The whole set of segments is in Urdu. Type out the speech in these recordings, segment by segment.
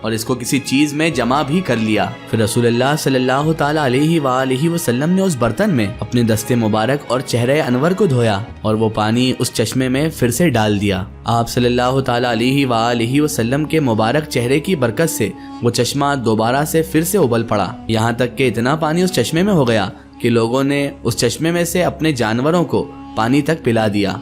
اور اس کو کسی چیز میں جمع بھی کر لیا۔ پھر رسول اللہ صلی اللہ تعالی علیہ وآلہ وسلم نے اس برتن میں اپنے دست مبارک اور چہرے انور کو دھویا اور وہ پانی اس چشمے میں پھر سے ڈال دیا۔ آپ صلی اللہ تعالی علیہ وآلہ وسلم کے مبارک چہرے کی برکت سے وہ چشمہ دوبارہ سے پھر سے ابل پڑا، یہاں تک کہ اتنا پانی اس چشمے میں ہو گیا کہ لوگوں نے اس چشمے میں سے اپنے جانوروں کو پانی تک پلا دیا۔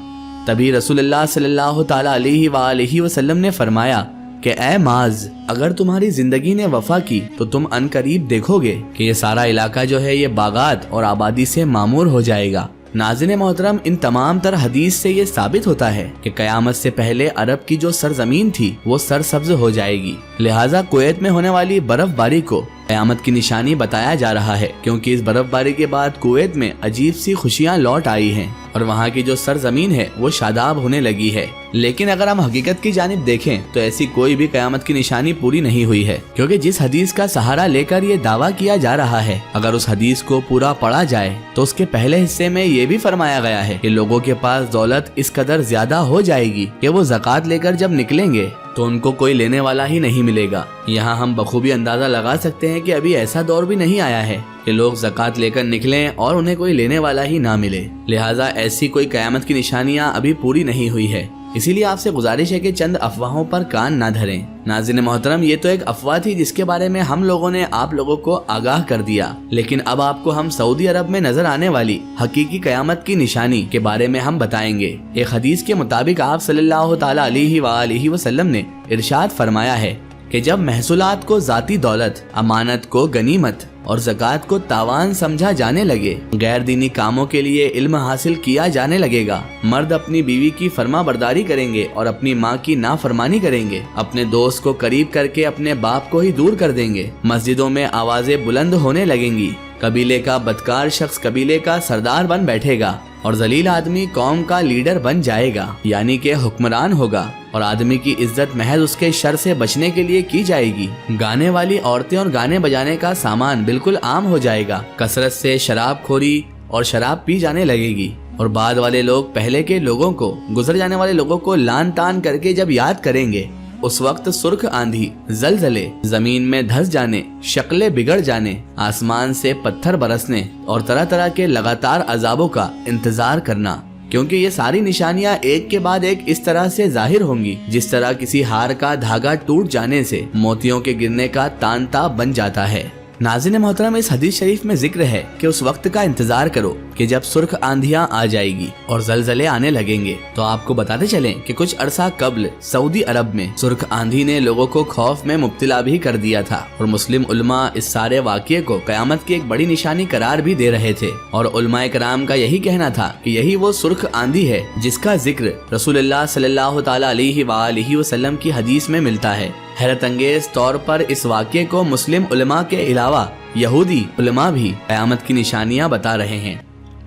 تبھی رسول اللہ صلی اللہ تعالی علیہ وآلہ وسلم نے فرمایا کہ اے معاذ، اگر تمہاری زندگی نے وفا کی تو تم ان قریب دیکھو گے کہ یہ سارا علاقہ جو ہے یہ باغات اور آبادی سے معمور ہو جائے گا۔ ناظرین محترم، ان تمام تر حدیث سے یہ ثابت ہوتا ہے کہ قیامت سے پہلے عرب کی جو سرزمین تھی وہ سرسبز ہو جائے گی، لہٰذا کویت میں ہونے والی برف باری کو قیامت کی نشانی بتایا جا رہا ہے، کیونکہ اس برف باری کے بعد کویت میں عجیب سی خوشیاں لوٹ آئی ہیں اور وہاں کی جو سرزمین ہے وہ شاداب ہونے لگی ہے۔ لیکن اگر ہم حقیقت کی جانب دیکھیں تو ایسی کوئی بھی قیامت کی نشانی پوری نہیں ہوئی ہے، کیونکہ جس حدیث کا سہارا لے کر یہ دعویٰ کیا جا رہا ہے، اگر اس حدیث کو پورا پڑھا جائے تو اس کے پہلے حصے میں یہ بھی فرمایا گیا ہے کہ لوگوں کے پاس دولت اس قدر زیادہ ہو جائے گی کہ وہ زکوٰۃ لے کر جب نکلیں گے تو ان کو کوئی لینے والا ہی نہیں ملے گا۔ یہاں ہم بخوبی اندازہ لگا سکتے ہیں کہ ابھی ایسا دور بھی نہیں آیا ہے کہ لوگ زکوٰۃ لے کر نکلیں اور انہیں کوئی لینے والا ہی نہ ملے، لہٰذا ایسی کوئی قیامت کی نشانیاں ابھی پوری نہیں ہوئی ہے۔ اسی لیے آپ سے گزارش ہے کہ چند افواہوں پر کان نہ دھریں۔ ناظرین محترم، یہ تو ایک افواہ تھی جس کے بارے میں ہم لوگوں نے آپ لوگوں کو آگاہ کر دیا، لیکن اب آپ کو ہم سعودی عرب میں نظر آنے والی حقیقی قیامت کی نشانی کے بارے میں ہم بتائیں گے۔ ایک حدیث کے مطابق آپ صلی اللہ تعالی علیہ وآلہ وسلم نے ارشاد فرمایا ہے کہ جب محصولات کو ذاتی دولت، امانت کو غنیمت اور زکوٰۃ کو تاوان سمجھا جانے لگے، غیر دینی کاموں کے لیے علم حاصل کیا جانے لگے گا، مرد اپنی بیوی کی فرما برداری کریں گے اور اپنی ماں کی نافرمانی کریں گے، اپنے دوست کو قریب کر کے اپنے باپ کو ہی دور کر دیں گے، مسجدوں میں آوازیں بلند ہونے لگیں گی، قبیلے کا بدکار شخص قبیلے کا سردار بن بیٹھے گا اور ذلیل آدمی قوم کا لیڈر بن جائے گا، یعنی کہ حکمران ہوگا، اور آدمی کی عزت محض اس کے شر سے بچنے کے لیے کی جائے گی۔ گانے والی عورتیں اور گانے بجانے کا سامان بالکل عام ہو جائے گا، کثرت سے شراب خوری اور شراب پی جانے لگے گی، اور بعد والے لوگ پہلے کے لوگوں کو، گزر جانے والے لوگوں کو لان تان کر کے جب یاد کریں گے، اس وقت سرخ آندھی، زلزلے، زمین میں دھس جانے، شکلیں بگڑ جانے، آسمان سے پتھر برسنے اور طرح طرح کے لگاتار عذابوں کا انتظار کرنا، کیونکہ یہ ساری نشانیاں ایک کے بعد ایک اس طرح سے ظاہر ہوں گی جس طرح کسی ہار کا دھاگا ٹوٹ جانے سے موتیوں کے گرنے کا تانتا بن جاتا ہے۔ ناظرین محترم، اس حدیث شریف میں ذکر ہے کہ اس وقت کا انتظار کرو کہ جب سرخ آندھیاں آ جائے گی اور زلزلے آنے لگیں گے۔ تو آپ کو بتاتے چلیں کہ کچھ عرصہ قبل سعودی عرب میں سرخ آندھی نے لوگوں کو خوف میں مبتلا بھی کر دیا تھا، اور مسلم علماء اس سارے واقعے کو قیامت کی ایک بڑی نشانی قرار بھی دے رہے تھے، اور علماء کرام کا یہی کہنا تھا کہ یہی وہ سرخ آندھی ہے جس کا ذکر رسول اللہ صلی اللہ تعالی علیہ وآلہ وسلم کی حدیث میں ملتا ہے۔ حیرت انگیز طور پر اس واقعے کو مسلم علماء کے علاوہ یہودی علماء بھی قیامت کی نشانیاں بتا رہے ہیں۔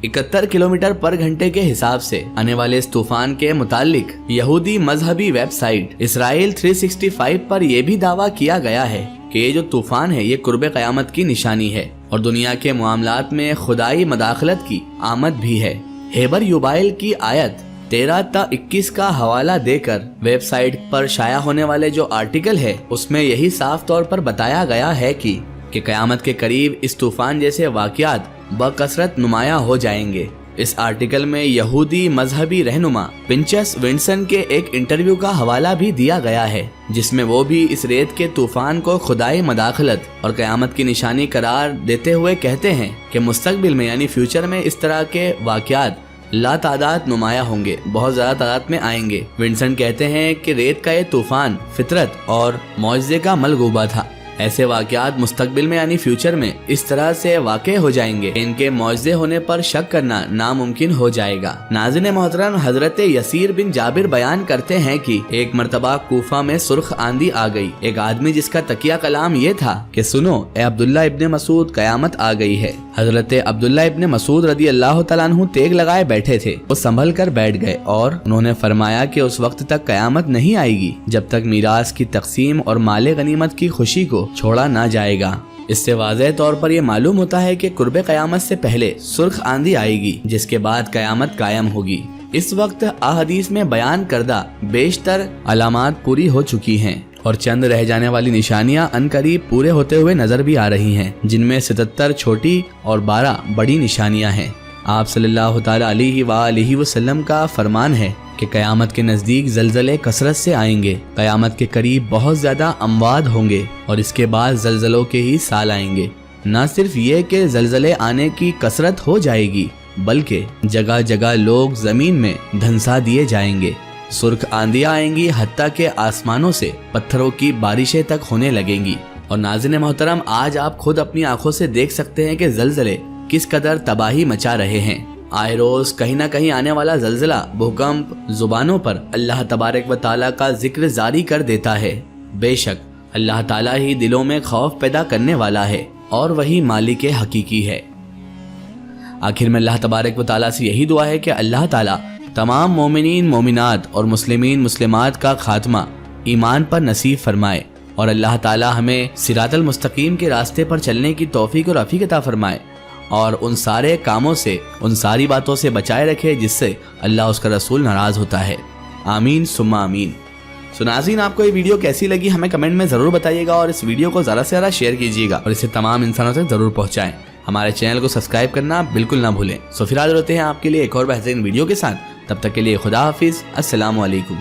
71 کلومیٹر پر گھنٹے کے حساب سے آنے والے اس طوفان کے متعلق یہودی مذہبی ویب سائٹ اسرائیل 365 پر یہ بھی دعویٰ کیا گیا ہے کہ یہ جو طوفان ہے یہ قرب قیامت کی نشانی ہے اور دنیا کے معاملات میں خدائی مداخلت کی آمد بھی ہے۔ ہیبر یوبائل کی آیت 13 تا 21 کا حوالہ دے کر ویب سائٹ پر شائع ہونے والے جو آرٹیکل ہے اس میں یہی صاف طور پر بتایا گیا ہے کہ قیامت کے قریب اس طوفان جیسے واقعات بکثرت نمایاں ہو جائیں گے۔ اس آرٹیکل میں یہودی مذہبی رہنما پنچس ونسن کے ایک انٹرویو کا حوالہ بھی دیا گیا ہے، جس میں وہ بھی اس ریت کے طوفان کو خدائی مداخلت اور قیامت کی نشانی قرار دیتے ہوئے کہتے ہیں کہ مستقبل میں یعنی فیوچر میں اس طرح کے واقعات لا تعداد نمایاں ہوں گے، بہت زیادہ تعداد میں آئیں گے۔ ونسن کہتے ہیں کہ ریت کا یہ طوفان فطرت اور معجزے کا ملغوبہ تھا۔ ایسے واقعات مستقبل میں یعنی فیوچر میں اس طرح سے واقع ہو جائیں گے، ان کے معجزے ہونے پر شک کرنا ناممکن ہو جائے گا۔ ناظرین محترم، حضرت یسیر بن جابر بیان کرتے ہیں کہ ایک مرتبہ کوفہ میں سرخ آندھی آ گئی۔ ایک آدمی جس کا تکیہ کلام یہ تھا کہ سنو اے عبداللہ ابن مسعود، قیامت آ گئی ہے۔ حضرت عبداللہ ابن مسعود رضی اللہ تعالیٰ عنہ تیگ لگائے بیٹھے تھے، وہ سنبھل کر بیٹھ گئے اور انہوں نے فرمایا کہ اس وقت تک قیامت نہیں آئے گی جب تک میراث کی تقسیم اور مال غنیمت کی خوشی کو چھوڑا نہ جائے گا۔ اس سے واضح طور پر یہ معلوم ہوتا ہے کہ قرب قیامت سے پہلے سرخ آندھی آئے گی جس کے بعد قیامت قائم ہوگی۔ اس وقت احادیث میں بیان کردہ بیشتر علامات پوری ہو چکی ہیں اور چند رہ جانے والی نشانیاں عنقریب پورے ہوتے ہوئے نظر بھی آ رہی ہیں، جن میں 77 چھوٹی اور 12 بڑی نشانیاں ہیں۔ آپ صلی اللہ تعالی علیہ وآلہ وسلم کا فرمان ہے کہ قیامت کے نزدیک زلزلے کثرت سے آئیں گے، قیامت کے قریب بہت زیادہ اموات ہوں گے اور اس کے بعد زلزلوں کے ہی سال آئیں گے۔ نہ صرف یہ کہ زلزلے آنے کی کثرت ہو جائے گی، بلکہ جگہ جگہ لوگ زمین میں دھنسا دیے جائیں گے، سرخ آندیاں آئیں گی، حتیٰ کہ آسمانوں سے پتھروں کی بارشیں تک ہونے لگیں گی۔ اور ناظرین محترم، آج آپ خود اپنی آنکھوں سے دیکھ سکتے ہیں کہ زلزلے کس قدر تباہی مچا رہے ہیں۔ آئے روز کہیں نہ کہیں آنے والا زلزلہ، بھوکمپ زبانوں پر اللہ تبارک و تعالیٰ کا ذکر جاری کر دیتا ہے۔ بے شک اللہ تعالیٰ ہی دلوں میں خوف پیدا کرنے والا ہے اور وہی مالک حقیقی ہے۔ آخر میں اللہ تبارک و تعالیٰ سے یہی دعا ہے کہ اللہ تعالیٰ تمام مومنین مومنات اور مسلمین مسلمات کا خاتمہ ایمان پر نصیب فرمائے، اور اللہ تعالیٰ ہمیں صراط المستقیم کے راستے پر چلنے کی توفیق اور عافیت عطا فرمائے، اور ان سارے کاموں سے، ان ساری باتوں سے بچائے رکھے جس سے اللہ اس کا رسول ناراض ہوتا ہے۔ آمین ثم آمین۔ ناظرین، آپ کو یہ ویڈیو کیسی لگی ہمیں کمنٹ میں ضرور بتائیے گا، اور اس ویڈیو کو زیادہ سے زیادہ شیئر کیجیے گا اور اسے تمام انسانوں تک ضرور پہنچائیں۔ ہمارے چینل کو سبسکرائب کرنا بالکل نہ بھولیں۔ سو پھر حاضر ہوتے ہیں آپ کے لیے ایک اور بہترین ویڈیو کے ساتھ، تب تک کے لیے خدا حافظ، السلام علیکم۔